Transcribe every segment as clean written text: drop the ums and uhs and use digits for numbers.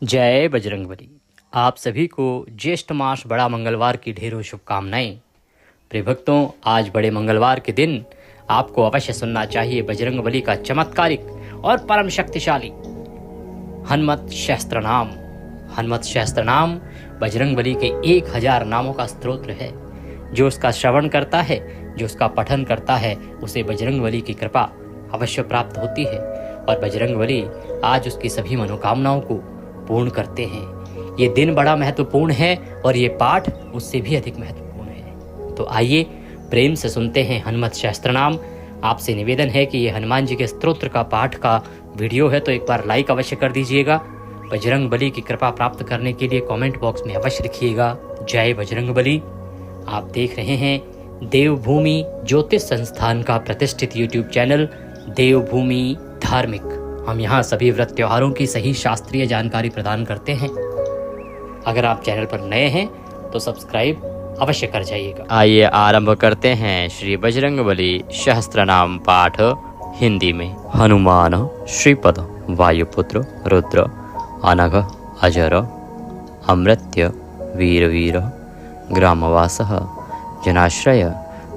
जय बजरंगबली। आप सभी को ज्येष्ठ मास बड़ा मंगलवार की ढेरों शुभकामनाएं। प्रिय भक्तों, आज बड़े मंगलवार के दिन आपको अवश्य सुनना चाहिए बजरंगबली का चमत्कारिक और परम शक्तिशाली हनुमत शास्त्र नाम। हनुमत शास्त्र नाम बजरंगबली के 1000 नामों का स्तोत्र है। जो उसका श्रवण करता है, जो उसका पठन करता है, उसे बजरंगबली की कृपा अवश्य प्राप्त होती है और बजरंगबली आज उसकी सभी मनोकामनाओं को पूर्ण करते हैं। ये दिन बड़ा महत्वपूर्ण है और ये पाठ उससे भी अधिक महत्वपूर्ण है। तो आइए प्रेम से सुनते हैं हनुमत शास्त्र नाम। आपसे निवेदन है कि ये हनुमान जी के स्तोत्र का पाठ का वीडियो है तो एक बार लाइक अवश्य कर दीजिएगा। बजरंगबली की कृपा प्राप्त करने के लिए कमेंट बॉक्स में अवश्य लिखिएगा जय बजरंगबली। आप देख रहे हैं देवभूमि ज्योतिष संस्थान का प्रतिष्ठित यूट्यूब चैनल देवभूमि धार्मिक। हम यहाँ सभी व्रत त्योहारों की सही शास्त्रीय जानकारी प्रदान करते हैं। अगर आप चैनल पर नए हैं तो सब्सक्राइब अवश्य कर जाइएगा। आइए आरंभ करते हैं श्री बजरंगबली सहस्त्र नाम पाठ हिंदी में। हनुमान श्रीपद वायुपुत्र रुद्र अनघ अजर अमृत्य वीर ग्रामवास जनाश्रय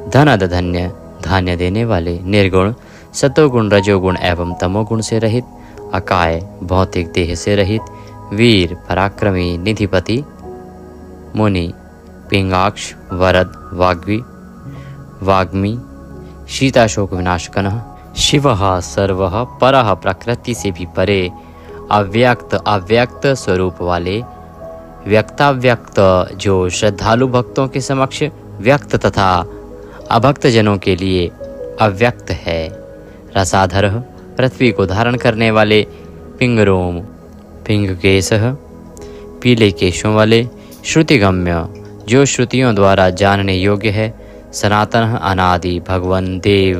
धन्य धान्य देने वाले, निर्गुण सतोगुण रजोगुण एवं तमोगुण से रहित, अकाय भौतिक देह से रहित, वीर पराक्रमी निधिपति मुनि पिंगाक्ष वरद वाग्मी शीताशोक विनाशकनः शिवः सर्वः परः, प्रकृति से भी परे, अव्यक्त स्वरूप वाले, व्यक्ताव्यक्त जो श्रद्धालु भक्तों के समक्ष व्यक्त तथा अभक्त जनों के लिए अव्यक्त है। रसाधर पृथ्वी को धारण करने वाले, पिंगरोम पिंग केश पीले केशों वाले, श्रुतिगम्य जो श्रुतियों द्वारा जानने योग्य है, सनातन अनादि भगवन देव,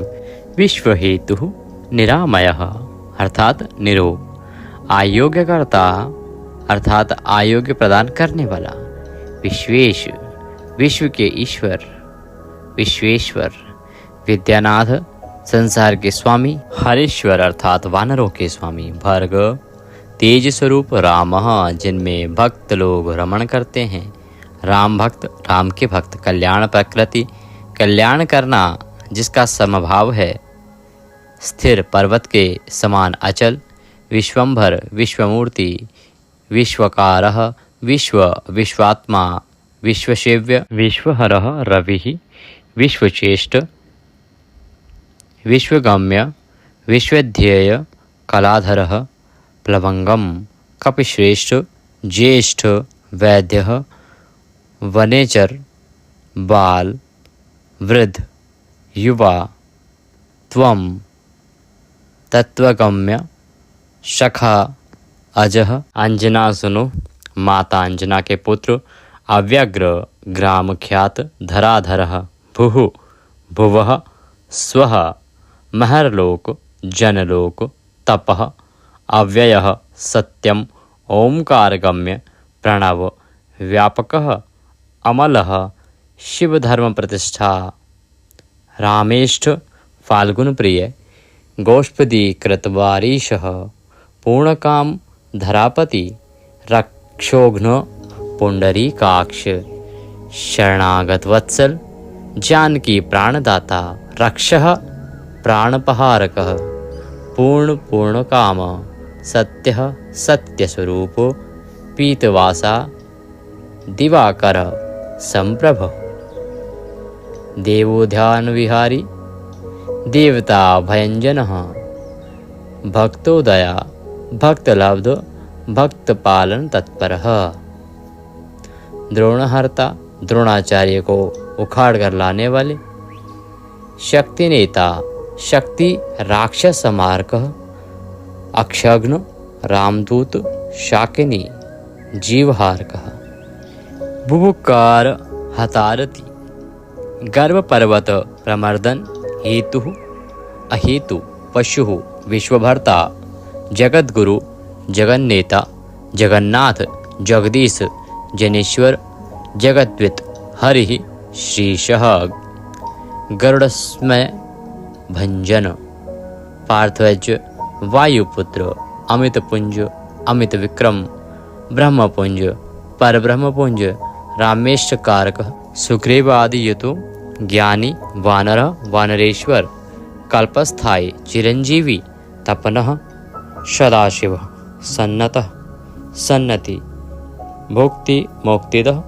विश्व हेतु निरामय अर्थात निरो, आयोग्यकर्ता अर्थात आयोग्य प्रदान करने वाला, विश्वेश विश्व के ईश्वर विश्वेश्वर, विद्यानाथ संसार के स्वामी, हरेश्वर अर्थात वानरों के स्वामी, भर्ग तेज स्वरूप, राम जिनमें भक्त लोग रमण करते हैं, राम भक्त राम के भक्त, कल्याण प्रकृति कल्याण करना जिसका समभाव है, स्थिर पर्वत के समान अचल, विश्वंभर विश्वमूर्ति, विश्वकारः विश्वात्मा, विश्वसेव्य विश्वहरः रविः, विश्वचेष्ट विश्वगम्य विश्वध्येय, कलाधरः प्लवंगम, कपिश्रेष्ठ ज्येष्ठ, वैद्यः वनेचर, बाल वृद्ध युवा, त्वं तत्वगम्य, सखा अजः, अंजना सुनो माता अंजना के पुत्र, अव्यग्र ग्राम ख्यात, धराधरः भुः भुवः, स्वः महरलोक जनलोक, तपः अव्ययः सत्यम, ओंकारगम्य प्रणव, व्यापकः अमलः शिवधर्म प्रतिष्ठा, रामेष्ठ फाल्गुन प्रिय, गोष्पदी कृतवारीशः, पूर्णकाम धरापति, रक्षोघ्न पुंडरीकाक्ष, शरणागत वत्सल जानकी प्राणदाता, रक्षः प्राणपहारकः, पूर्ण काम, सत्यः सत्यस्वरूप, पीतवासा दिवाकर संप्रभ, देवोध्यान विहारी, देवता भयंजनः, भक्तोदया भक्तलब्ध भक्तपालन तत्परः, द्रोणहर्ता द्रोणाचार्य को उखाड़ कर लाने वाले, शक्ति नेता शक्ति राक्षस समारकः, अक्षघ्न रामदूत शाकिनी जीवहारकः, बुभुकार हतारति, गर्भ पर्वत प्रमर्दन हेतु अहेतु, पशु विश्वभर्ता, जगद्गुरु जगन्नेता, जगन्नाथ जगदीश जनेश्वर, जगद्वित हरिः श्रीशः, गरुड़स्मय भंजन, पार्थवज वायुपुत्र, अमित पुंज अमित विक्रम, ब्रह्मपुंज परब्रह्मपुंज रामेशकारकः सुग्रीवादियुतो ज्ञानी वानरः वानरेश्वर कल्पस्थायी चिरंजीवी तपनः सदाशिवः सन्नतः सन्नति भुक्ति मुक्तिदः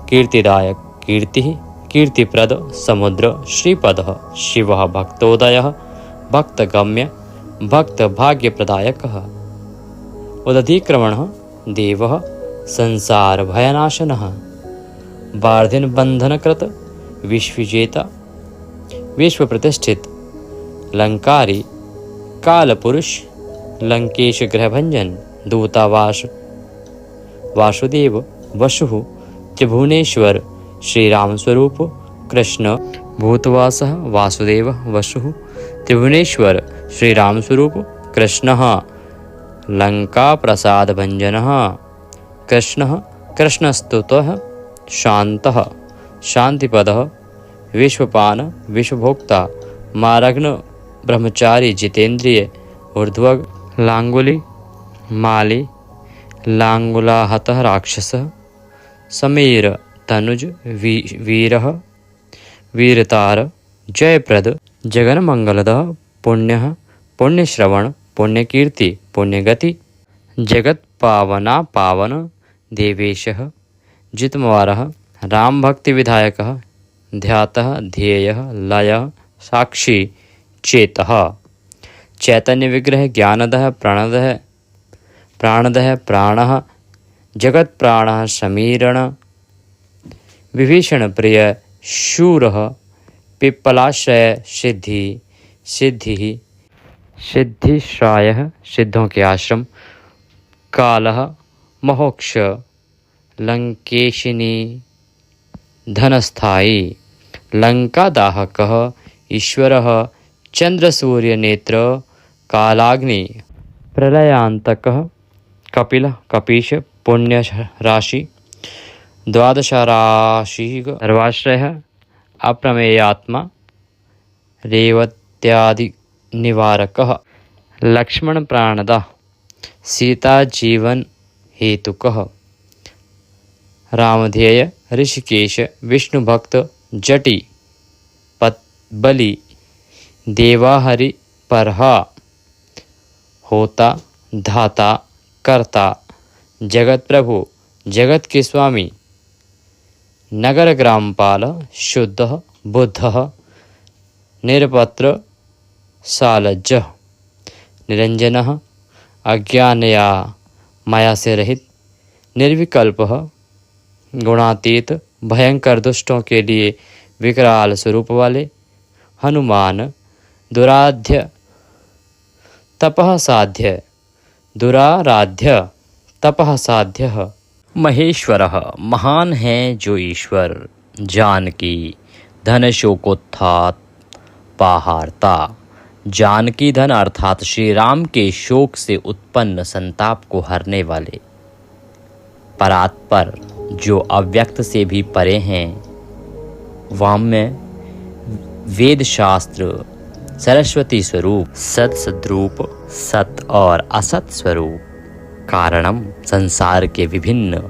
कीर्तिदायक कीर्तिः कीर्तिप्रद समुद्र श्रीपदः शिवः भक्तोदयः भक्तगम्य भक्तभाग्यप्रदायकः उदधिक्रमणः देवः संसारभयनाशनः बार्धिनबन्धनकृत विश्वविजेता विश्वप्रतिष्ठित लंकारी कालपुरुष लंकेश गृहभंजन दूतावास वासुदेव वसुः त्रिभुवनेश्वर श्रीराम स्वरूप कृष्ण भूतवासः वासुदेव वसुः त्रिभुवनेश्वर श्रीराम स्वरूप कृष्णः लंका प्रसाद भंजनः कृष्णः कृष्णस्तुतः शान्तः शांतिपदः विश्वपान विश्वभोक्ता मारग्न ब्रह्मचारी जितेंद्रिय ऊर्ध्वग लांगुली माली लांगुलाहतः राक्षसः समीर तनुज वीरः वीरतार जयप्रद जगन्मंगलदः पुण्यः पुण्यश्रवण पुण्यकीर्ति पुण्यगति जगत पावना पावन देवेशः जितमवारः राम भक्ति विधायकः ध्यातः ध्येयः लयः साक्षी चेतः चैतन्य विग्रह ज्ञानदः प्राणदः प्राणः जगत प्राणः समीरण विभीषण प्रिय शूरः पिप्पलाश्रय सिद्धि सिद्धिः सिद्धिश्रायः सिद्धों के आश्रम कालः मोक्ष लंकेशिनी धनस्थायी लंकादाहकः ईश्वरः चंद्रसूर्यनेत्र कालाग्नि प्रलयांतकः कपिलः कपीश पुण्यराशि द्वादशराशि सर्वाश्रयः अप्रमेयात्मा रेवत्यादि निवारकः लक्ष्मण प्राणदा सीता जीवन हेतुकः रामध्येय ऋषिकेश विष्णु भक्त जटी बलि देवाहरि परहा होता धाता कर्ता जगत प्रभु जगत के स्वामी नगर ग्रामपाल शुद्ध बुद्ध निरपत्र सालज्ज निरंजनः अज्ञानया माया से रहित निर्विकल्प गुणातीत भयंकर दुष्टों के लिए विकराल स्वरूप वाले हनुमान दुराध्य तपः साध्य दुराराध्य तपः साध्य महेश्वरः महान है जो ईश्वर जानकी धन शोकोत्थात पाहारता जानकी धन अर्थात श्री राम के शोक से उत्पन्न संताप को हरने वाले परात्पर जो अव्यक्त से भी परे हैं वाम्य वेद शास्त्र सरस्वती स्वरूप सत सद्रूप सत और असत स्वरूप कारणम संसार के विभिन्न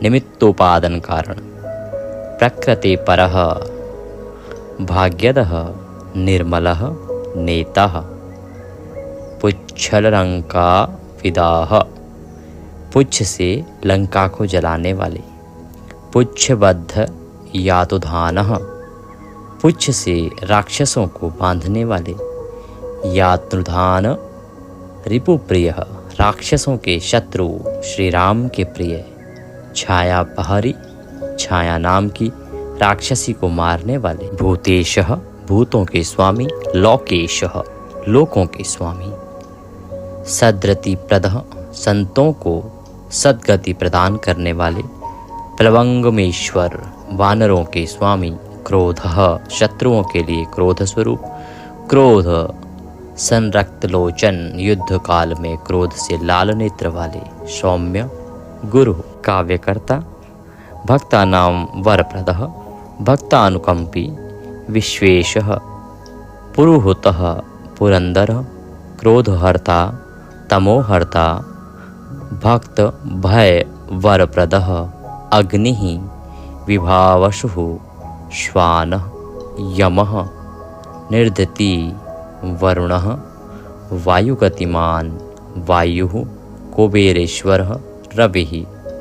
निमित्तोपादन कारण प्रकृति परः भाग्यदः निर्मलः नेतः पुच्छलंका विदाह पुच्छ से लंका को जलाने वाले पुच्छबद्ध यातुधानः पुच्छ से राक्षसों को बांधने वाले यातुधान रिपुप्रिय राक्षसों के शत्रु श्री राम के प्रिय छाया पहरी छाया नाम की राक्षसी को मारने वाले भूतेशः भूतों के स्वामी लोकेशः लोकों के स्वामी सद्रति प्रदः संतों को सद्गति प्रदान करने वाले प्लवंगमेश्वर वानरों के स्वामी क्रोधः शत्रुओं के लिए क्रोध स्वरूप क्रोध संरक्त लोचन युद्ध काल में क्रोध से लाल नेत्र वाले सौम्य गुरु काव्यकर्ता भक्तानां वरप्रदः भक्तानुकंपी विश्वेशः पुरुहूतः पुरंदरः क्रोधहर्ता तमोहर्ता भक्त भय वरप्रदः अग्निः विभावसुः श्वानः यमः निर्दती वरुणः वायुगतिमान् वायुः कुबेरेश्वरः रविः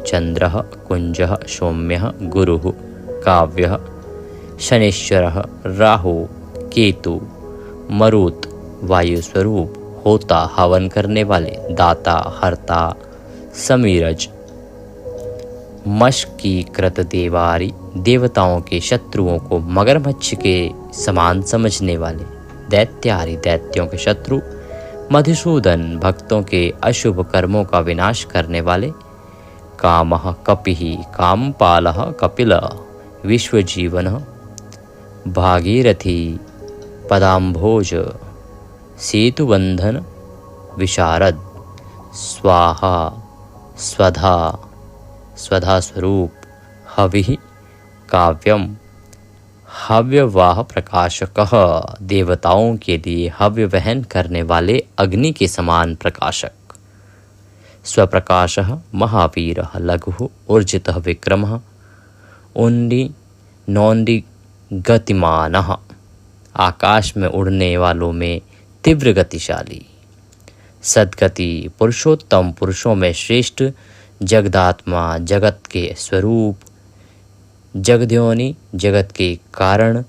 चंद्रः कुंजः सौम्यः गुरुः काव्यः शनिश्चरः राहु केतु मरुत वायुस्वरूप होता हवन करने वाले दाता हर्ता समीरज मश की कृत देवारी देवताओं के शत्रुओं को मगरमच्छ के समान समझने वाले दैत्यारी दैत्यों के शत्रु मधुसूदन भक्तों के अशुभ कर्मों का विनाश करने वाले कामः कपिः कामपालः कपिलः विश्वजीवनः भागीरथी पदाम्भोज सेतुबंधन विशारद स्वाहा स्वधा स्वधा स्वरूप हविः काव्यम हव्यवाह प्रकाशकः देवताओं के लिए हव्य वहन करने वाले अग्नि के समान प्रकाशक स्वप्रकाशः महावीरः लघुः ऊर्जितः विक्रमः उन्नी नौन्दी गतिमानः आकाश में उड़ने वालों में तीव्र गतिशाली सद्गति पुरुषोत्तम पुरुषों में श्रेष्ठ जगदात्मा जगत के स्वरूप जगद्योनि जगत के कारण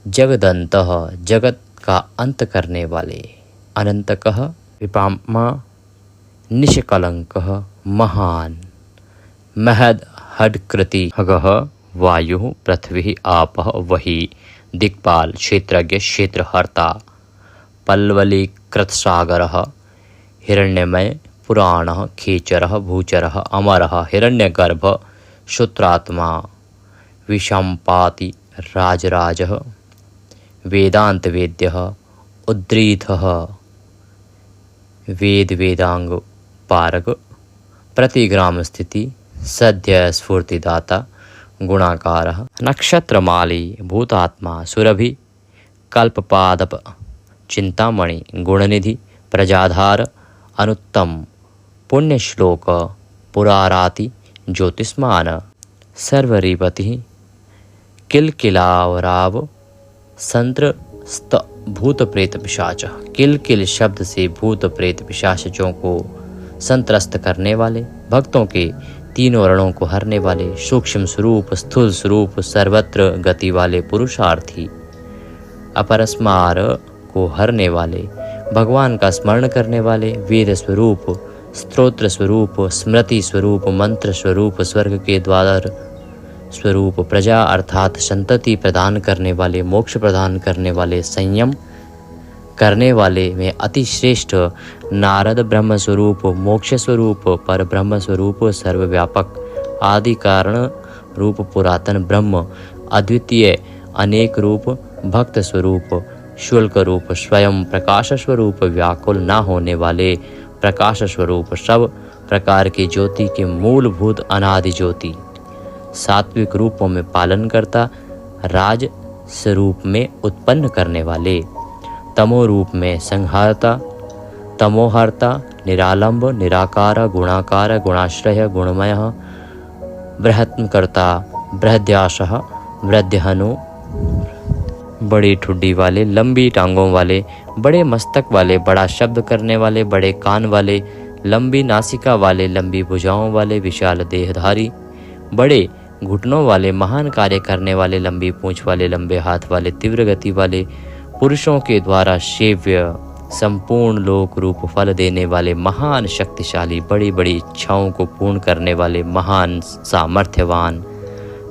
जगदंतः जगत का अंत करने वाले अनंतकः विपामा निष्कलंकः महान महद हडकृति हगः वायुः पृथ्वी आपः वही दिक्पाल क्षेत्रज्ञ क्षेत्रहर्ता पल्वलीकृतसागरः हिरण्यमय पुराणः खेचरः भूचरः अमरः हिरण्यगर्भ श्रुत्रात्मा विषम्पाति राजराजः वेदान्तवेद्यः उद्रीतः वेद वेदांग पारग प्रतिग्राम स्थिति सद्य स्फूर्तिदाता गुणाकारः नक्षत्रमाली भूतात्मा सुरभि कल्पपादप चिंतामणि गुणनिधि प्रजाधार अनुत्तम पुण्यश्लोक पुराराति ज्योतिष्मान सर्वरीपति किलकिलावराव संत्रस्त भूत प्रेत पिशाच किलकिल शब्द से भूत प्रेत पिशाचों को संत्रस्त करने वाले भक्तों के तीनों रणों को हरने वाले सूक्ष्म स्वरूप स्थूल स्वरूप सर्वत्र गति वाले पुरुषार्थी अपरस्मार को हरने वाले भगवान का स्मरण करने वाले वेद स्वरूप स्तोत्र स्वरूप स्मृति स्वरूप मंत्र स्वरूप स्वर्ग के द्वार स्वरूप प्रजा अर्थात संतति प्रदान करने वाले मोक्ष प्रदान करने वाले संयम करने वाले में अति श्रेष्ठ नारद ब्रह्म स्वरूप मोक्ष स्वरूप पर ब्रह्म स्वरूप सर्वव्यापक आदि कारण रूप पुरातन ब्रह्म अद्वितीय अनेक रूप भक्त स्वरूप शुल्क रूप स्वयं प्रकाश स्वरूप व्याकुल न होने वाले प्रकाश स्वरूप सब प्रकार की ज्योति के मूलभूत अनादि ज्योति सात्विक रूपों में पालन करता राज स्वरूप में उत्पन्न करने वाले तमो रूप में संहारता तमोहर्ता निरालंब निराकार गुणाकार गुणाश्रय गुणमय बृहत्कर्ता बृहद्याशः वृद्धहनु बड़ी ठुड्डी वाले लंबी टांगों वाले बड़े मस्तक वाले बड़ा शब्द करने वाले बड़े कान वाले लंबी नासिका वाले लंबी भुजाओं वाले विशाल देहधारी बड़े घुटनों वाले महान कार्य करने वाले लंबी पूंछ वाले लंबे हाथ वाले तीव्र गति वाले पुरुषों के द्वारा सेव्य संपूर्ण लोक रूप फल देने वाले महान शक्तिशाली बड़ी बड़ी इच्छाओं को पूर्ण करने वाले महान सामर्थ्यवान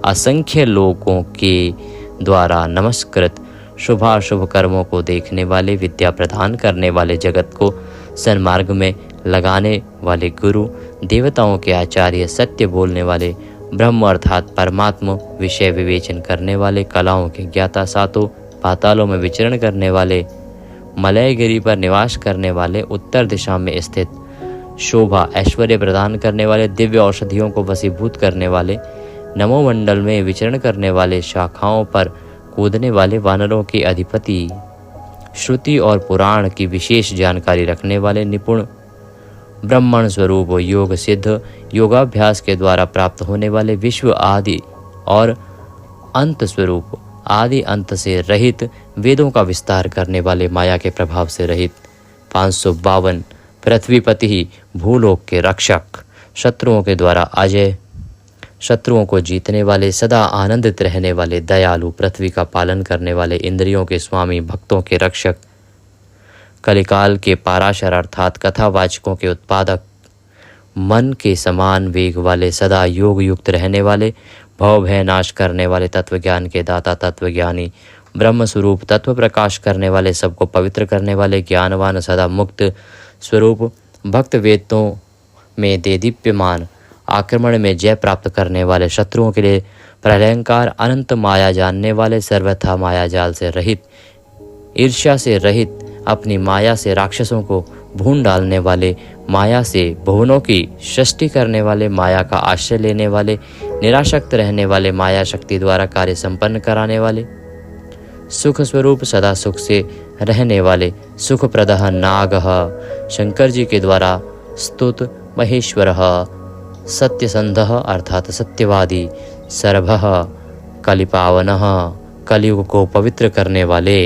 असंख्य लोगों के द्वारा नमस्कृत शुभाशुभ कर्मों को देखने वाले विद्या प्रदान करने वाले जगत को सन्मार्ग में लगाने वाले गुरु देवताओं के आचार्य सत्य बोलने वाले ब्रह्म अर्थात परमात्मा विषय विवेचन करने वाले कलाओं के ज्ञाता सातों पातालों में विचरण करने वाले मलयगिरी पर निवास करने वाले उत्तर दिशा में स्थित शोभा ऐश्वर्य प्रदान करने वाले दिव्य औषधियों को वशीभूत करने वाले नमोमंडल में विचरण करने वाले शाखाओं पर कूदने वाले वानरों के अधिपति श्रुति और पुराण की विशेष जानकारी रखने वाले निपुण ब्रह्मण स्वरूप योग सिद्ध योगाभ्यास के द्वारा प्राप्त होने वाले विश्व आदि और अंत स्वरूप आदि अंत से रहित वेदों का विस्तार करने वाले माया के प्रभाव से रहित 552 पृथ्वीपति भूलोक के रक्षक शत्रुओं के द्वारा अजय शत्रुओं को जीतने वाले सदा आनंदित रहने वाले दयालु पृथ्वी का पालन करने वाले इंद्रियों के स्वामी भक्तों के रक्षक कलिकाल के पाराशर अर्थात कथावाचकों के उत्पादक मन के समान वेग वाले सदा योग युक्त रहने वाले भव भय नाश करने वाले तत्वज्ञान के दाता तत्वज्ञानी ब्रह्म स्वरूप तत्व प्रकाश करने वाले सबको पवित्र करने वाले ज्ञानवान सदा मुक्त स्वरूप भक्त वेदों में देदीप्यमान आक्रमण में जय प्राप्त करने वाले शत्रुओं के लिए प्रलयंकार अनंत माया जानने वाले सर्वथा माया जाल से रहित ईर्ष्या से रहित अपनी माया से राक्षसों को भून डालने वाले माया से भुवनों की सृष्टि करने वाले माया का आश्रय लेने वाले निराशक्त रहने वाले माया शक्ति द्वारा कार्य संपन्न कराने वाले सुख स्वरूप सदा सुख से रहने वाले सुख प्रदः नागः शंकर जी के द्वारा स्तुत महेश्वरः सत्यसंधः अर्थात सत्यवादी सर्वः कलिपावनः कलियुग को पवित्र करने वाले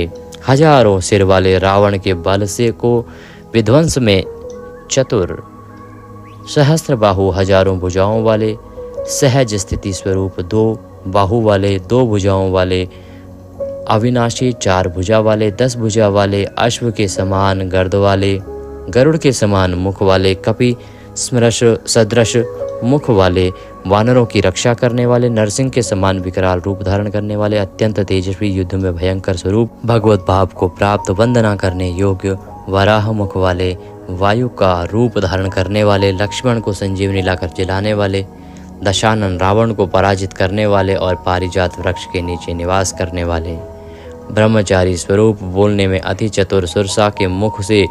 हजारों सिर वाले रावण के बल से को विध्वंस में चतुर सहस्त्र बाहु हजारों भुजाओं वाले सहज स्थिति स्वरूप 2 बाहु वाले 2 भुजाओं वाले अविनाशी 4 भुजा वाले 10 भुजा वाले अश्व के समान गर्द वाले गरुड़ के समान मुख वाले कपि स्मरश सदृश मुख वाले वानरों की रक्षा करने वाले नरसिंह के समान विकराल रूप धारण करने वाले अत्यंत तेजस्वी युद्ध में भयंकर स्वरूप भगवत भाव को प्राप्त वंदना करने योग्य वराह मुख वाले वायु का रूप धारण करने वाले लक्ष्मण को संजीवनी लाकर जलाने वाले दशानन रावण को पराजित करने वाले और पारिजात वृक्ष के नीचे निवास करने वाले ब्रह्मचारी स्वरूप बोलने में अति चतुर सुरसा के मुख से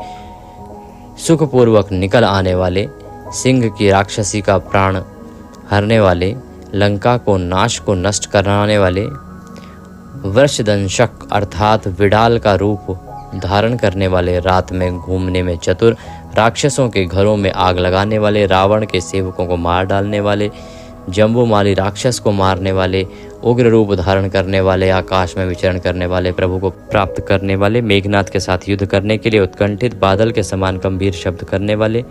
सुखपूर्वक निकल आने वाले सिंह की राक्षसी का प्राण हरने वाले लंका को नाश को नष्ट कराने वाले वृषदंशक अर्थात विडाल का रूप धारण करने वाले रात में घूमने में चतुर राक्षसों के घरों में आग लगाने वाले रावण के सेवकों को मार डालने वाले जम्बूमाली राक्षस को मारने वाले उग्र रूप धारण करने वाले आकाश में विचरण करने वाले प्रभु को प्राप्त करने वाले मेघनाथ के साथ युद्ध करने के लिए उत्कंठित बादल के समान गंभीर शब्द करने वाले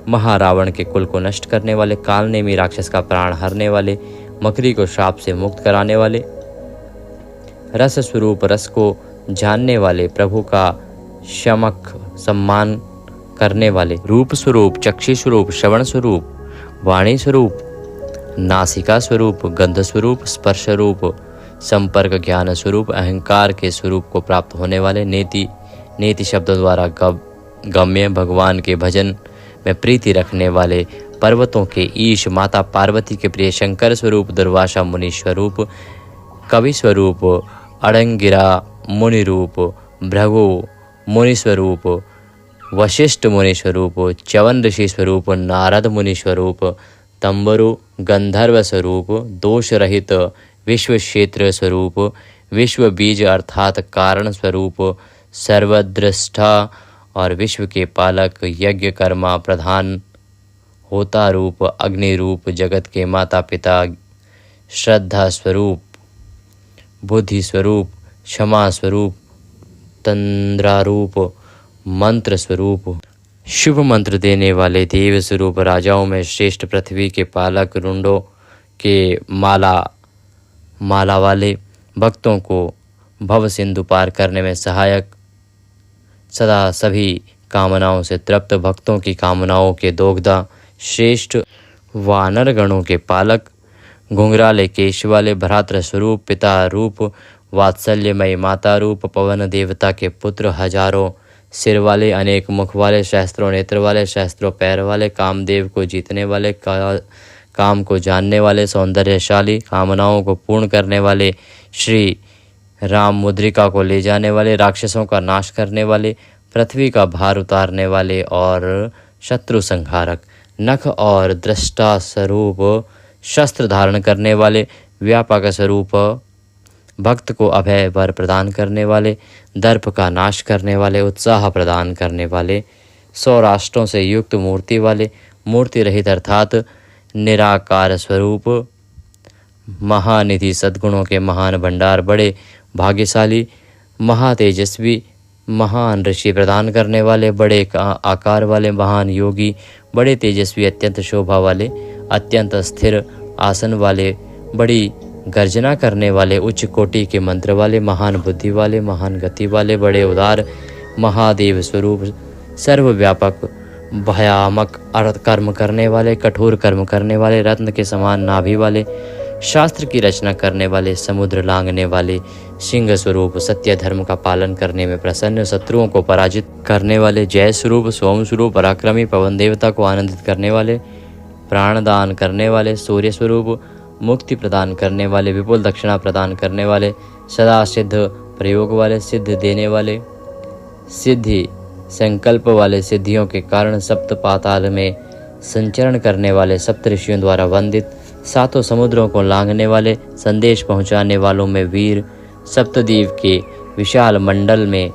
महारावण के कुल को नष्ट करने वाले कालनेमी राक्षस का प्राण हरने वाले मकरी को श्राप से मुक्त कराने वाले रस स्वरूप रस को जानने वाले प्रभु का शमक सम्मान करने वाले रूप स्वरूप चक्षु स्वरूप श्रवण स्वरूप वाणी स्वरूप नासिका स्वरूप गंध स्वरूप स्पर्श रूप संपर्क ज्ञान स्वरूप अहंकार के स्वरूप को प्राप्त होने वाले नेति शब्द द्वारा गम्य भगवान के भजन में प्रीति रखने वाले पर्वतों के ईश माता पार्वती के प्रिय शंकर स्वरूप दुर्वासा मुनि स्वरूप कवि स्वरूप अड़ंगिरा मुनि रूप भृगु मुनि स्वरूप वशिष्ठ मुनि स्वरूप च्यवन ऋषि स्वरूप नारद मुनि स्वरूप तंबरु गंधर्व स्वरूप दोष रहित विश्व क्षेत्र स्वरूप विश्व बीज अर्थात कारण स्वरूप सर्वदृष्टा और विश्व के पालक यज्ञ कर्मा प्रधान होता रूप अग्नि रूप जगत के माता पिता श्रद्धा स्वरूप बुद्धि स्वरूप क्षमा स्वरूप तंद्रारूप मंत्र स्वरूप शुभ मंत्र देने वाले देव स्वरूप राजाओं में श्रेष्ठ पृथ्वी के पालक रुंडों के माला वाले भक्तों को भव सिंधु पार करने में सहायक सदा सभी कामनाओं से तृप्त भक्तों की कामनाओं के दोगदा श्रेष्ठ वानर गणों के पालक घुंघराले केश वाले भ्रातृ स्वरूप पिता रूप वात्सल्यमयी माता रूप पवन देवता के पुत्र हजारों सिर वाले अनेक मुख वाले सहस्त्रों नेत्र वाले सहस्त्रों पैर वाले कामदेव को जीतने वाले काम को जानने वाले सौंदर्यशाली कामनाओं को पूर्ण करने वाले श्री राम मुद्रिका को ले जाने वाले राक्षसों का नाश करने वाले पृथ्वी का भार उतारने वाले और शत्रु संहारक नख और दृष्टा स्वरूप शस्त्र धारण करने वाले व्यापक स्वरूप भक्त को अभय वर प्रदान करने वाले दर्प का नाश करने वाले उत्साह प्रदान करने वाले 100 राष्ट्रों से युक्त मूर्ति वाले, मूर्ति रहित अर्थात निराकार स्वरूप, महानिधि, सद्गुणों के महान भंडार, बड़े भाग्यशाली, महातेजस्वी, महान ऋषि प्रदान करने वाले, बड़े आकार वाले, महान योगी, बड़े तेजस्वी, अत्यंत शोभा वाले, अत्यंत स्थिर आसन वाले, बड़ी गर्जना करने वाले, उच्च कोटि के मंत्र वाले, महान बुद्धि वाले, महान गति वाले, बड़े उदार, महादेव स्वरूप, सर्वव्यापक, भयामक कर्म करने वाले, कठोर कर्म करने वाले, रत्न के समान नाभि वाले, शास्त्र की रचना करने वाले, समुद्र लांघने वाले, सिंह स्वरूप, सत्य धर्म का पालन करने में प्रसन्न, शत्रुओं को पराजित करने वाले, जय स्वरूप, सोम स्वरूप, पराक्रमी, पवन देवता को आनंदित करने वाले, प्राण दान करने वाले, सूर्य स्वरूप, मुक्ति प्रदान करने वाले, विपुल दक्षिणा प्रदान करने वाले, सदा सिद्ध प्रयोग वाले, सिद्ध देने वाले, सिद्धि संकल्प वाले, सिद्धियों के कारण सप्त पाताल में संचरण करने वाले, सप्त ऋषियों द्वारा वंदित, सातों समुद्रों को लांघने वाले, संदेश पहुंचाने वालों में वीर, सप्तद्वीप के विशाल मंडल में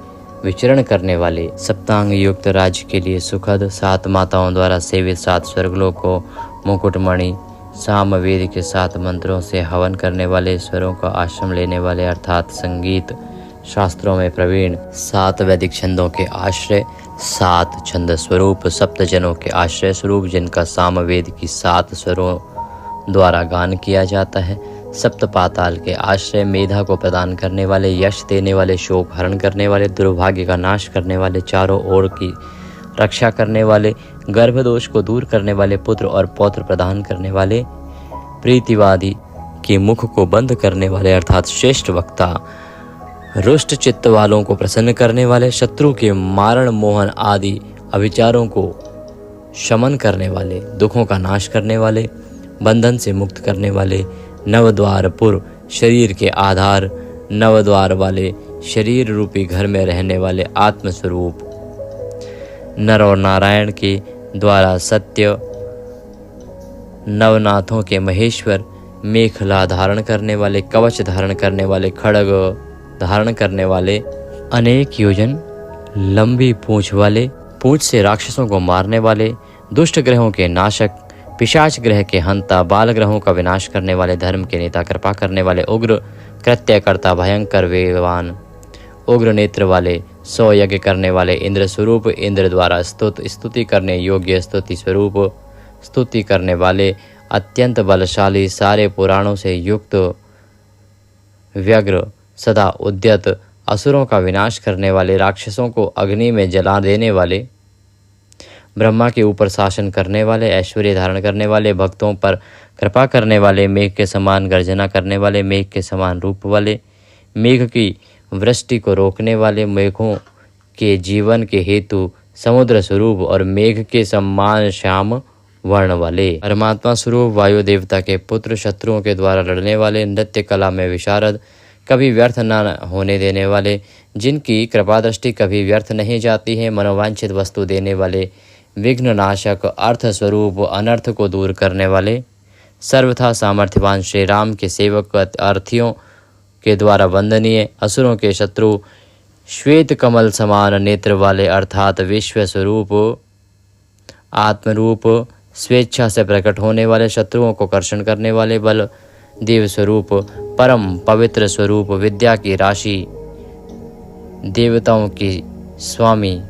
विचरण करने वाले, सप्तांग युक्त राज्य के लिए सुखद, 7 माताओं द्वारा सेवित 7 स्वर्गलोक को मुकुटमणि, सामवेद के 7 मंत्रों से हवन करने वाले, ईश्वरों का आश्रम लेने वाले अर्थात संगीत शास्त्रों में प्रवीण, 7 वैदिक छंदों के आश्रय, 7 छंद स्वरूप, सप्तजनों के आश्रय स्वरूप, जिनका सामवेद की 7 स्वरों द्वारा गान किया जाता है, सप्त पाताल के आश्रय, मेधा को प्रदान करने वाले, यश देने वाले, शोक हरण करने वाले, दुर्भाग्य का नाश करने वाले, चारों ओर की रक्षा करने वाले, गर्भदोष को दूर करने वाले, पुत्र और पौत्र प्रदान करने वाले, प्रीतिवादी के मुख को बंद करने वाले अर्थात श्रेष्ठ वक्ता, रुष्ट चित्त वालों को प्रसन्न करने वाले, शत्रु के मारण मोहन आदि अविचारों को शमन करने वाले, दुखों का नाश करने वाले, बंधन से मुक्त करने वाले, नवद्वारपुर शरीर के आधार, नवद्वार वाले, शरीर रूपी घर में रहने वाले, आत्मस्वरूप, नर और नारायण के द्वारा सत्य, नवनाथों के महेश्वर, मेखला धारण करने वाले, कवच धारण करने वाले, खड़ग धारण करने वाले, अनेक योजन लंबी पूंछ वाले, पूंछ से राक्षसों को मारने वाले, दुष्ट ग्रहों के नाशक, पिशाच ग्रह के हंता, बाल ग्रहों का विनाश करने वाले, धर्म के नेता, कृपा करने वाले, उग्र कृत्यकर्ता, भयंकर वेगवान, उग्र नेत्र वाले, 100 यज्ञ करने वाले, इंद्र स्वरूप, इंद्र द्वारा स्तुति करने योग्य, स्तुति स्वरूप, स्तुति करने वाले, अत्यंत बलशाली, सारे पुराणों से युक्त, व्यग्र, सदा उद्यत, असुरों का विनाश करने वाले, राक्षसों को अग्नि में जला देने वाले, ब्रह्मा के ऊपर शासन करने वाले, ऐश्वर्य धारण करने वाले, भक्तों पर कृपा करने वाले, मेघ के समान गर्जना करने वाले, मेघ के समान रूप वाले, मेघ की वृष्टि को रोकने वाले, मेघों के जीवन के हेतु समुद्र स्वरूप और मेघ के समान श्याम वर्ण वाले, परमात्मा स्वरूप, वायु देवता के पुत्र, शत्रुओं के द्वारा लड़ने वाले, नृत्य कला में विशारद, कभी व्यर्थ न होने देने वाले, जिनकी कृपा दृष्टि कभी व्यर्थ नहीं जाती है, मनोवांछित वस्तु देने वाले, विघ्न नाशक, अर्थ स्वरूप, अनर्थ को दूर करने वाले, सर्वथा सामर्थ्यवान, श्री राम के सेवक, अर्थियों के द्वारा वंदनीय, असुरों के शत्रु, श्वेत कमल समान नेत्र वाले अर्थात विश्व स्वरूप, आत्मरूप, स्वेच्छा से प्रकट होने वाले, शत्रुओं को कर्षण करने वाले, बल देव स्वरूप, परम पवित्र स्वरूप, विद्या की राशि, देवताओं की स्वामी,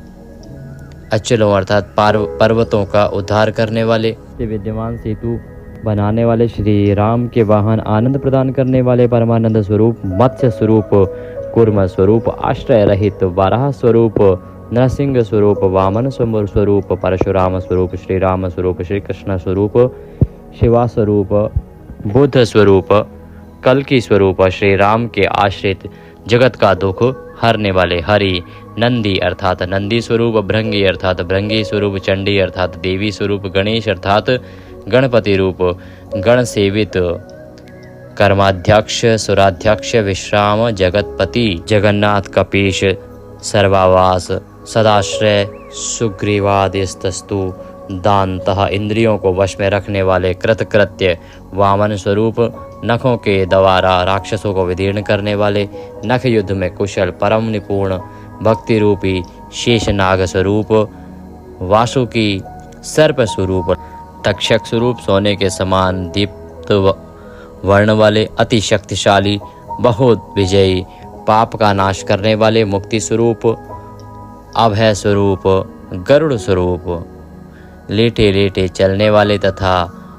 अचलों अर्थात पर्वतों का उद्धार करने वाले, विद्यमान सेतु बनाने वाले, श्री राम के वाहन, आनंद प्रदान करने वाले, परमानंद स्वरूप, मत्स्य स्वरूप, कूर्म स्वरूप, आश्रय रहित, वाराह स्वरूप, नरसिंह स्वरूप, वामन स्वरूप, परशुराम स्वरूप, श्री राम स्वरूप, श्री कृष्ण स्वरूप, शिवा स्वरूप, बुद्ध स्वरूप, कल्कि स्वरूप, श्री राम के आश्रित, जगत का दुख हरने वाले, हरि, नंदी अर्थात नंदी स्वरूप, भृंगी अर्थात भृंगी स्वरूप, चंडी अर्थात देवी स्वरूप, गणेश अर्थात गणपति रूप, गण सेवित, कर्माध्यक्ष, सुराध्यक्ष, विश्राम, जगतपति, जगन्नाथ, कपीश, सर्वावास, सदाश्रय, सुग्रीवादिस्तस्तु, दानतः, इंद्रियों को वश में रखने वाले, कृतकृत्य, वामन स्वरूप, नखों के द्वारा राक्षसों को विदीर्ण करने वाले, नख युद्ध में कुशल, परम निपुण, भक्ति रूपी, शेषनाग स्वरूप, वासुकी सर्प स्वरूप, तक्षक स्वरूप, सोने के समान दीप्त वर्ण वाले, अति शक्तिशाली, बहुत विजयी, पाप का नाश करने वाले, मुक्ति स्वरूप, अभय स्वरूप, गरुड़ स्वरूप, लेटे लेटे चलने वाले तथा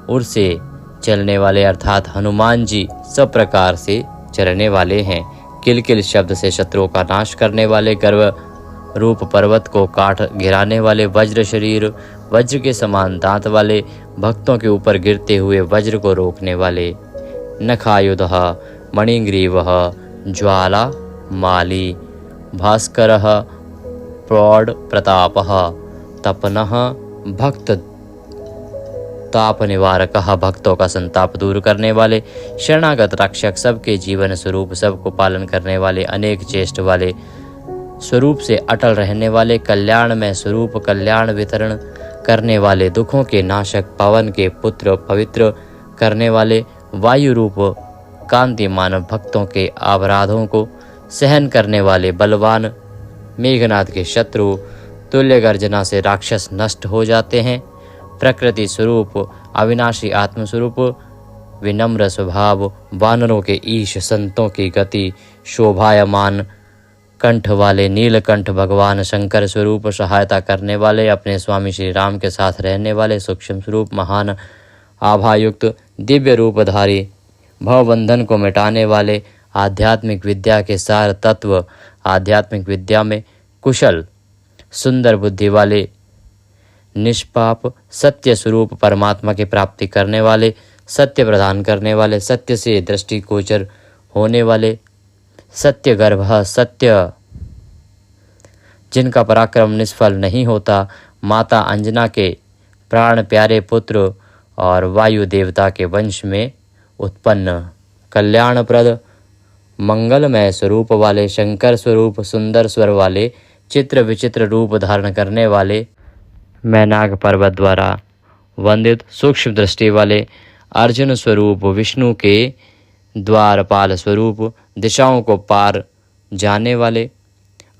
उड़ से चलने वाले अर्थात हनुमान जी सब प्रकार से चलने वाले हैं। किलकिल शब्द से शत्रुओं का नाश करने वाले, गर्व रूप पर्वत को काट गिराने वाले, वज्र शरीर, वज्र के समान दांत वाले, भक्तों के ऊपर गिरते हुए वज्र को रोकने वाले, नखायुधः मणिग्रीवः ज्वाला माली, भास्करः प्रौढ़ प्रतापः, तपनः भक्त ताप निवारकः, भक्तों का संताप दूर करने वाले, शरणागत रक्षक, सबके जीवन स्वरूप, सबको पालन करने वाले, अनेक चेष्ट वाले स्वरूप से अटल रहने वाले, कल्याण में स्वरूप, कल्याण वितरण करने वाले, दुखों के नाशक, पवन के पुत्र, पवित्र करने वाले, वायु रूप कांतिमान, भक्तों के अपराधों को सहन करने वाले, बलवान, मेघनाथ के शत्रु, तुल्य गर्जना से राक्षस नष्ट हो जाते हैं, प्रकृति स्वरूप, अविनाशी आत्मस्वरूप, विनम्र स्वभाव, वानरों के ईश, संतों की गति, शोभायमान कंठ वाले, नीलकंठ भगवान शंकर स्वरूप, सहायता करने वाले, अपने स्वामी श्री राम के साथ रहने वाले, सूक्ष्म स्वरूप, महान आभायुक्त, दिव्य रूपधारी, भवबंधन को मिटाने वाले, आध्यात्मिक विद्या के सार तत्व, आध्यात्मिक विद्या में कुशल, सुंदर बुद्धि वाले, निष्पाप, सत्य स्वरूप, परमात्मा की प्राप्ति करने वाले, सत्य प्रदान करने वाले, सत्य से दृष्टिगोचर होने वाले, सत्य गर्भ, सत्य जिनका पराक्रम निष्फल नहीं होता, माता अंजना के प्राण प्यारे पुत्र और वायु देवता के वंश में उत्पन्न, कल्याणप्रद, मंगलमय स्वरूप वाले, शंकर स्वरूप, सुंदर स्वर वाले, चित्र विचित्र रूप धारण करने वाले, मैनाक पर्वत द्वारा वंदित, सूक्ष्म दृष्टि वाले, अर्जुन स्वरूप, विष्णु के द्वारपाल स्वरूप, दिशाओं को पार जाने वाले,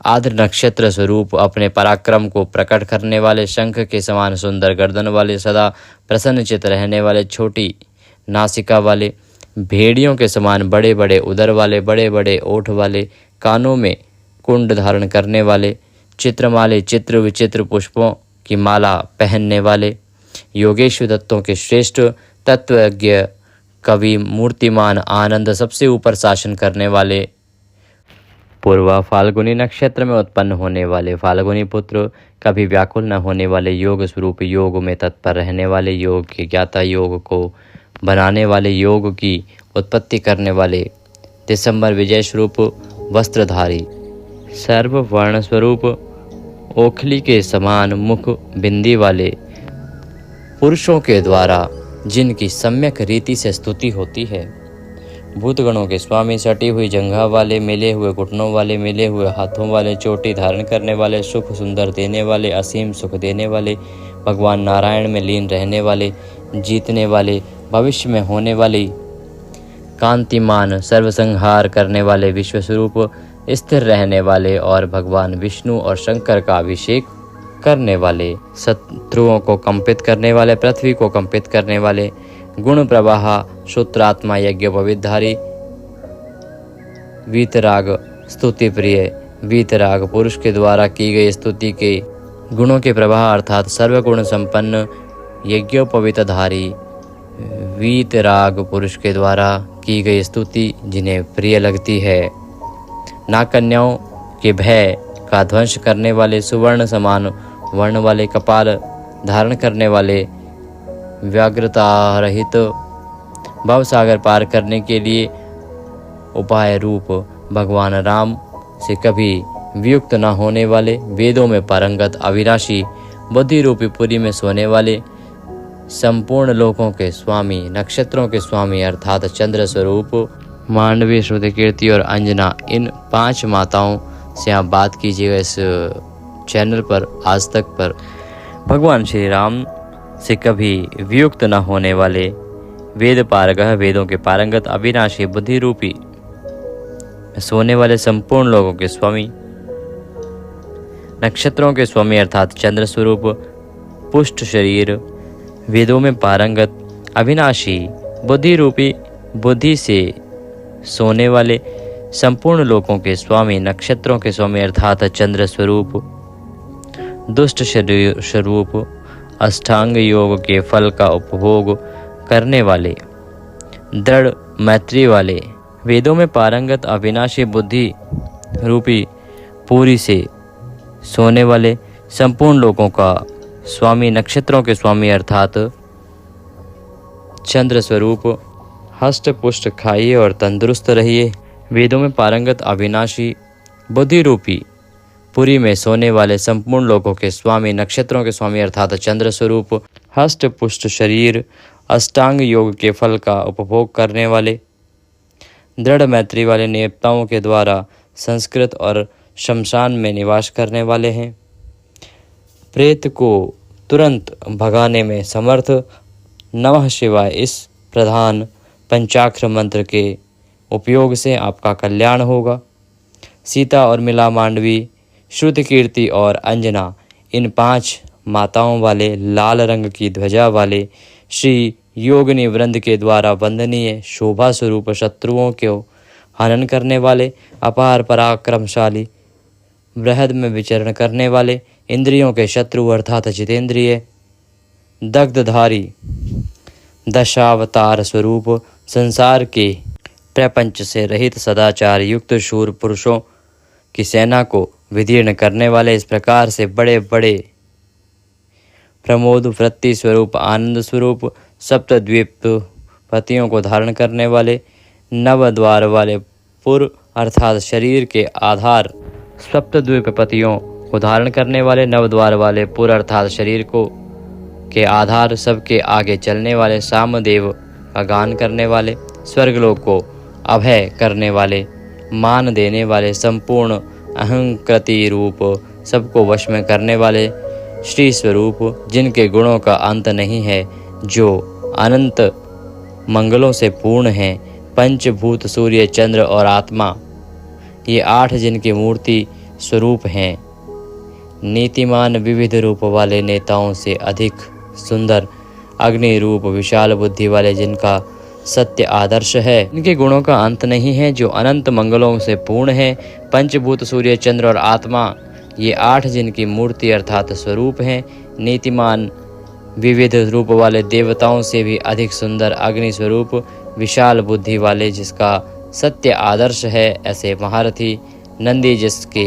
आद्र नक्षत्र स्वरूप, अपने पराक्रम को प्रकट करने वाले, शंख के समान सुंदर गर्दन वाले, सदा प्रसन्नचित रहने वाले, छोटी नासिका वाले, भेड़ियों के समान बड़े बड़े उदर वाले, बड़े बड़े ओठ वाले, कानों में कुंड धारण करने वाले, चित्रमाले, चित्र विचित्र पुष्पों की माला पहनने वाले, योगेश्वर दत्तों के श्रेष्ठ, तत्वज्ञ, कवि, मूर्तिमान, आनंद, सबसे ऊपर शासन करने वाले, पूर्वा फाल्गुनी नक्षत्र में उत्पन्न होने वाले, फाल्गुनी पुत्र, कभी व्याकुल न होने वाले, योग स्वरूप, योग में तत्पर रहने वाले, योग के ज्ञाता, योग को बनाने वाले, योग की उत्पत्ति करने वाले, दिसंबर विजय स्वरूप, वस्त्रधारी, सर्व वर्ण स्वरूप, ओखली के समान मुख बिंदी वाले, पुरुषों के द्वारा जिनकी सम्यक रीति से स्तुति होती है, भूतगणों के स्वामी, सटी हुई जंघा वाले, मिले हुए घुटनों वाले, मिले हुए हाथों वाले, चोटी धारण करने वाले, सुख सुंदर देने वाले, असीम सुख देने वाले, भगवान नारायण में लीन रहने वाले, जीतने वाले, भविष्य में होने वाली, कांतिमान, सर्वसंहार करने वाले, विश्व स्वरूप, स्थिर रहने वाले और भगवान विष्णु और शंकर का अभिषेक करने वाले, शत्रुओं को कंपित करने वाले, पृथ्वी को कंपित करने वाले, गुण प्रवाह, सूत्रात्मा, यज्ञ पवित्रधारी, वीतराग, स्तुति प्रिय, वीतराग, पुरुष के द्वारा की गई स्तुति के गुणों के प्रवाह अर्थात सर्वगुण संपन्न, यज्ञोपवीतधारी, वीतराग, पुरुष के द्वारा की गई स्तुति जिन्हें प्रिय लगती है, नाकन्याओं के भय का ध्वंस करने वाले, सुवर्ण समान वर्ण वाले, कपाल धारण करने वाले, व्याग्रता रहित, भवसागर पार करने के लिए उपाय रूप, भगवान राम से कभी वियुक्त न होने वाले, वेदों में पारंगत, अविनाशी, बुद्धि रूपी पुरी में सोने वाले, संपूर्ण लोकों के स्वामी, नक्षत्रों के स्वामी अर्थात चंद्र स्वरूप, मांडवी, श्रुति कीर्ति और अंजना, इन 5 माताओं से आप बात कीजिएगा इस चैनल पर, आज तक पर। भगवान श्री राम से कभी वियुक्त न होने वाले, वेद पारगह, वेदों के पारंगत, अविनाशी, बुद्धि रूपी सोने वाले, संपूर्ण लोगों के स्वामी, नक्षत्रों के स्वामी अर्थात चंद्र स्वरूप, पुष्ट शरीर, वेदों में पारंगत, अविनाशी, बुद्धि रूपी बुद्धि से सोने वाले, संपूर्ण लोकों के स्वामी, नक्षत्रों के स्वामी अर्थात चंद्र स्वरूप, दुष्ट शरीर स्वरूप, अष्टांग योग के फल का उपभोग करने वाले, दृढ़ मैत्री वाले, वेदों में पारंगत, अविनाशी बुद्धि रूपी पूरी से सोने वाले, संपूर्ण लोकों का स्वामी, नक्षत्रों के स्वामी अर्थात चंद्र स्वरूप, हष्ट पुष्ट खाइए और तंदुरुस्त रहिए, वेदों में पारंगत, अविनाशी बुद्धि रूपी पुरी में सोने वाले, संपूर्ण लोकों के स्वामी, नक्षत्रों के स्वामी अर्थात चंद्र स्वरूप, हष्ट पुष्ट शरीर, अष्टांग योग के फल का उपभोग करने वाले, दृढ़ मैत्री वाले, नेवताओं के द्वारा संस्कृत और शमशान में निवास करने वाले हैं, प्रेत को तुरंत भगाने में समर्थ, नमः शिवाय इस प्रधान पंचाक्षर मंत्र के उपयोग से आपका कल्याण होगा। सीता और मिला मांडवी, श्रुति कीर्ति और अंजना, इन 5 माताओं वाले लाल रंग की ध्वजा वाले श्री योगिनी वृंद के द्वारा वंदनीय, शोभा स्वरूप, शत्रुओं को हनन करने वाले, अपार पराक्रमशाली, बृहद में विचरण करने वाले, इंद्रियों के शत्रु अर्थात जितेंद्रिय, दग्धधारी, दशावतार स्वरूप, संसार के प्रपंच से रहित, सदाचार युक्त शूर पुरुषों की सेना को विदीर्ण करने वाले, इस प्रकार से बड़े बड़े प्रमोद वृत्ति स्वरूप, आनंद स्वरूप, सप्तद्वीप पतियों को धारण करने वाले, नव द्वार वाले पुर अर्थात शरीर के आधार, सप्तद्वीप पतियों को धारण करने वाले, नव द्वार वाले पुर अर्थात शरीर को के आधार, सबके आगे चलने वाले, सामदेव का गान करने वाले, स्वर्गलोक को अभय करने वाले, मान देने वाले, संपूर्ण अहंकृति रूप, सबको वश में करने वाले, श्री स्वरूप, जिनके गुणों का अंत नहीं है, जो अनंत मंगलों से पूर्ण हैं, पंचभूत सूर्य, चंद्र और आत्मा, ये 8 जिनकी मूर्ति स्वरूप हैं, नीतिमान विविध रूप वाले, नेताओं से अधिक सुंदर, अग्नि रूप, विशाल बुद्धि वाले, जिनका सत्य आदर्श है, इनके गुणों का अंत नहीं है, जो अनंत मंगलों से पूर्ण है, पंचभूत सूर्य, चंद्र और आत्मा, ये 8 जिनकी मूर्ति अर्थात स्वरूप हैं, नीतिमान विविध रूप वाले, देवताओं से भी अधिक सुंदर, अग्नि स्वरूप, विशाल बुद्धि वाले, जिसका सत्य आदर्श है, ऐसे महारथी नंदी जिसके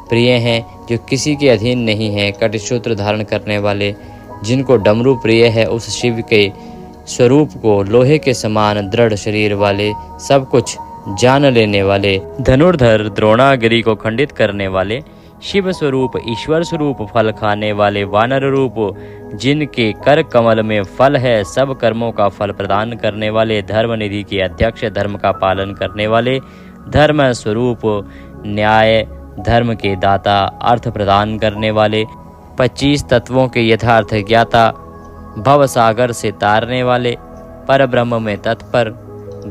प्रिय हैं, जो किसी के अधीन नहीं है, कटिसूत्र धारण करने वाले, जिनको डमरू प्रिय है, उस शिव के स्वरूप को लोहे के समान दृढ़ शरीर वाले, सब कुछ जान लेने वाले, धनुर्धर, द्रोणागिरी को खंडित करने वाले, शिव स्वरूप, ईश्वर स्वरूप, फल खाने वाले, वानर रूप, जिनके कर कमल में फल है, सब कर्मों का फल प्रदान करने वाले, धर्म निधि के अध्यक्ष, धर्म का पालन करने वाले, धर्म स्वरूप, न्याय धर्म के दाता, अर्थ प्रदान करने वाले, 25 तत्वों के यथार्थ ज्ञाता, भव सागर से तारने वाले, पर ब्रह्म में तत्पर,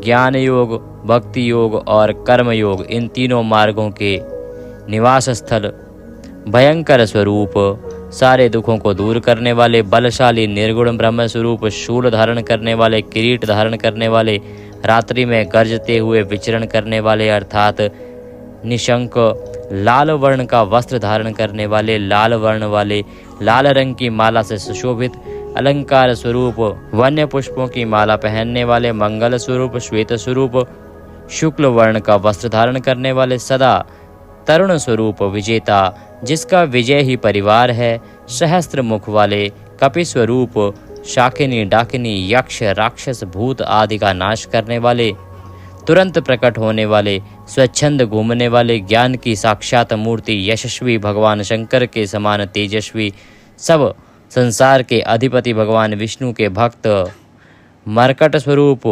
ज्ञान योग, भक्ति योग और कर्म योग, इन तीनों मार्गों के निवास स्थल, भयंकर स्वरूप, सारे दुखों को दूर करने वाले, बलशाली निर्गुण ब्रह्म स्वरूप, शूल धारण करने वाले, किरीट धारण करने वाले, रात्रि में गरजते हुए विचरण करने वाले अर्थात निशंक, लाल वर्ण का वस्त्र धारण करने वाले, लाल वर्ण वाले, लाल रंग की माला से सुशोभित, अलंकार स्वरूप, वन्य पुष्पों की माला पहनने वाले, मंगल स्वरूप, श्वेत स्वरूप, शुक्ल वर्ण का वस्त्र धारण करने वाले, सदा तरुण स्वरूप, विजेता, जिसका विजय ही परिवार है, सहस्त्र मुख वाले, कपि स्वरूप, शाकिनी, डाकिनी, यक्ष, राक्षस, भूत आदि का नाश करने वाले, तुरंत प्रकट होने वाले, स्वच्छंद घूमने वाले, ज्ञान की साक्षात मूर्ति, यशस्वी, भगवान शंकर के समान तेजस्वी, सब संसार के अधिपति भगवान विष्णु के भक्त, मरकट स्वरूप,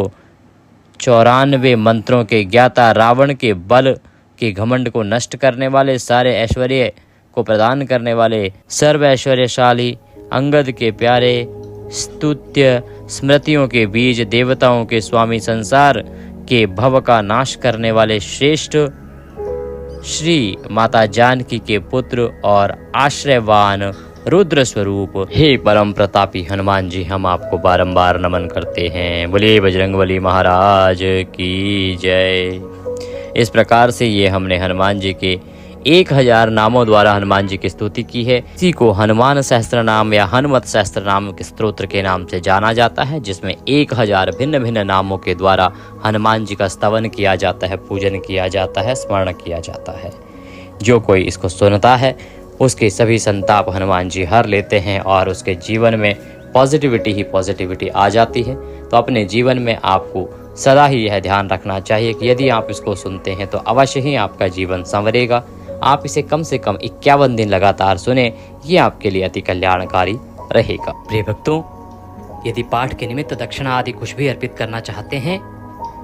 94 मंत्रों के ज्ञाता, रावण के बल के घमंड को नष्ट करने वाले, सारे ऐश्वर्य को प्रदान करने वाले, सर्व ऐश्वर्यशाली, अंगद के प्यारे, स्तुत्य स्मृतियों के बीज, देवताओं के स्वामी, संसार के भव का नाश करने वाले, श्रेष्ठ श्री माता जानकी के पुत्र और आश्रयवान रुद्र स्वरूप हे परम प्रतापी हनुमान जी, हम आपको बारंबार नमन करते हैं। बोले बजरंगबली महाराज की जय। इस प्रकार से ये हमने हनुमान जी के 1000 नामों द्वारा हनुमान जी की स्तुति की है। इसी को हनुमान सहस्त्र नाम या हनुमत सहस्त्र नाम के स्तोत्र के नाम से जाना जाता है, जिसमें 1000 भिन्न भिन्न नामों के द्वारा हनुमान जी का स्तवन किया जाता है, पूजन किया जाता है, स्मरण किया जाता है। जो कोई इसको सुनता है उसके सभी संताप हनुमान जी हर लेते हैं और उसके जीवन में पॉजिटिविटी ही पॉजिटिविटी आ जाती है। तो अपने जीवन में आपको सदा ही यह ध्यान रखना चाहिए कि यदि आप इसको सुनते हैं तो अवश्य ही आपका जीवन संवरेगा। आप इसे कम से कम 51 दिन लगातार सुने, ये आपके लिए अति कल्याणकारी रहेगा। प्रिय भक्तों, यदि पाठ के निमित्त दक्षिणा आदि कुछ भी अर्पित करना चाहते हैं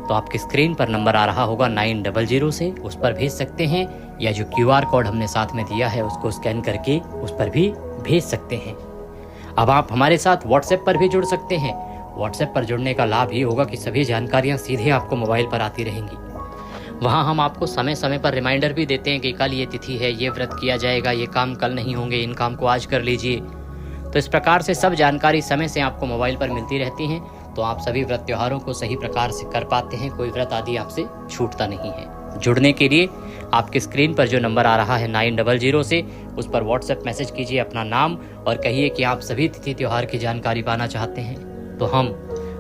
तो आपकी स्क्रीन पर नंबर आ रहा होगा 900 से, उस पर भेज सकते हैं, या जो QR कोड हमने साथ में दिया है उसको स्कैन करके उस पर भी भेज सकते हैं। अब आप हमारे साथ WhatsApp पर भी जुड़ सकते हैं। WhatsApp पर जुड़ने का लाभ ये होगा कि सभी जानकारियाँ सीधे आपको मोबाइल पर आती रहेंगी। वहाँ हम आपको समय समय पर रिमाइंडर भी देते हैं कि कल ये तिथि है, ये व्रत किया जाएगा, ये काम कल नहीं होंगे, इन काम को आज कर लीजिए। तो इस प्रकार से सब जानकारी समय से आपको मोबाइल पर मिलती रहती हैं, तो आप सभी व्रत त्योहारों को सही प्रकार से कर पाते हैं। कोई व्रत आदि आपसे छूटता नहीं है। जुड़ने के लिए आपकी स्क्रीन पर जो नंबर आ रहा है 900 से, उस पर WhatsApp मैसेज कीजिए अपना नाम और कहिए कि आप सभी तिथि त्योहार की जानकारी पाना चाहते हैं। तो हम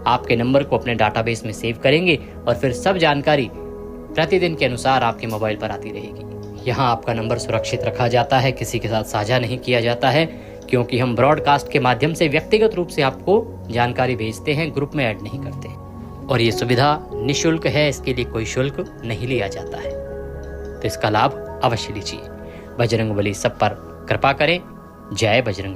आपके नंबर को अपने डाटाबेस में सेव करेंगे और फिर सब जानकारी प्रतिदिन के अनुसार आपके मोबाइल पर आती रहेगी। यहाँ आपका नंबर सुरक्षित रखा जाता है, किसी के साथ साझा नहीं किया जाता है, क्योंकि हम ब्रॉडकास्ट के माध्यम से व्यक्तिगत रूप से आपको जानकारी भेजते हैं, ग्रुप में ऐड नहीं करते। और ये सुविधा निःशुल्क है, इसके लिए कोई शुल्क नहीं लिया जाता है, तो इसका लाभ अवश्य लीजिए। बजरंगबली सब पर कृपा करें। जय बजरंग।